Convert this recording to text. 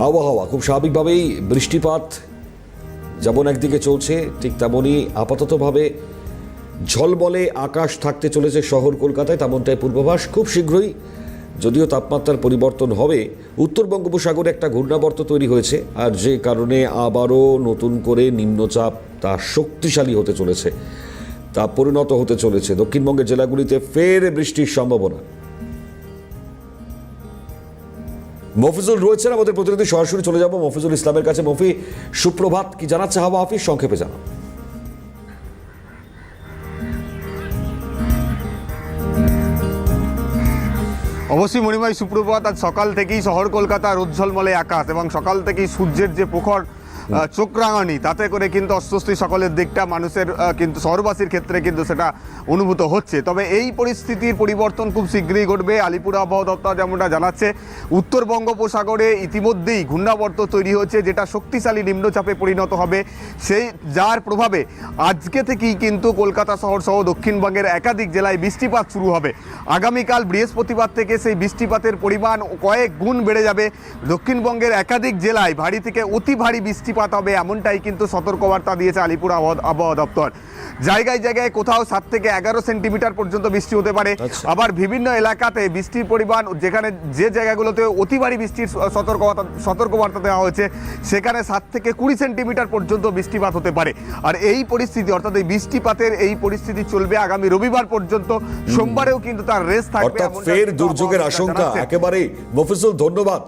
আবহাওয়া খুব স্বাভাবিকভাবেই বৃষ্টিপাত যেমন একদিকে চলছে, ঠিক তেমনই আপাততভাবে ঝলমলে আকাশ থাকতে চলেছে শহর কলকাতায়, তেমনটাই পূর্বাভাস। খুব শীঘ্রই যদিও তাপমাত্রার পরিবর্তন হবে, উত্তর বঙ্গোপসাগরে একটা ঘূর্ণাবর্ত তৈরি হয়েছে, আর যে কারণে আবারও নতুন করে নিম্নচাপ তা শক্তিশালী হতে চলেছে, তা পরিণত হতে চলেছে দক্ষিণবঙ্গের জেলাগুলিতে ফের বৃষ্টির সম্ভাবনা। মফিজুল রয়েছেন আমাদের প্রতিনিধি, সরাসরি চলে যাব মফিজুল ইসলামের কাছে। মফি, সুপ্রভাত। কি জানাচ্ছে হাওয়া অফিস, সংক্ষেপে জানান। অবশ্যই মণিময়, সুপ্রভাত। আজ সকাল থেকেই শহর কলকাতার উজ্জ্বলমলে আকাশ এবং সকাল থেকেই সূর্যের যে প্রখর চোখ রাঙানি, তাতে করে কিন্তু অস্বস্তি সকলের দিকটা মানুষের কিন্তু শহরবাসীর ক্ষেত্রে কিন্তু সেটা অনুভূত হচ্ছে। তবে এই পরিস্থিতির পরিবর্তন খুব শীঘ্রই ঘটবে। আলিপুর আবহাওয়া দপ্তর যেমনটা জানাচ্ছে, উত্তর বঙ্গোপসাগরে ইতিমধ্যেই ঘূর্ণাবর্ত তৈরি হয়েছে, যেটা শক্তিশালী নিম্নচাপে পরিণত হবে। সেই যার প্রভাবে আজকে থেকেই কিন্তু কলকাতা শহর সহ দক্ষিণবঙ্গের একাধিক জেলায় বৃষ্টিপাত শুরু হবে। আগামীকাল বৃহস্পতিবার থেকে সেই বৃষ্টিপাতের পরিমাণ কয়েক গুণ বেড়ে যাবে। দক্ষিণবঙ্গের একাধিক জেলায় ভারী থেকে অতি ভারী বৃষ্টিপাত হবে, এমনটাই কিন্তু সতর্কবার্তা দিয়েছে আলিপুর আবহাওয়া দপ্তর। জায়গায় জায়গায় কোথাও 7 থেকে 11 সেন্টিমিটার পর্যন্ত বৃষ্টি হতে পারে। আবার বিভিন্ন এলাকাতে বৃষ্টির পরিমাণ, যেখানে যে জায়গাগুলোতে অতি ভারী বৃষ্টির সতর্কবার্তা দেওয়া হয়েছে, সেখানে 7 থেকে 20 সেন্টিমিটার পর্যন্ত বৃষ্টিপাত হতে পারে। আর এই পরিস্থিতি, অর্থাৎ এই বৃষ্টিপাতের এই পরিস্থিতি চলবে আগামী রবিবার পর্যন্ত। সোমবারেও কিন্তু তার রেস থাকবে। অর্থাৎ ফের দুর্যোগের আশঙ্কা একেবারেই। মফিজুল, ধন্যবাদ।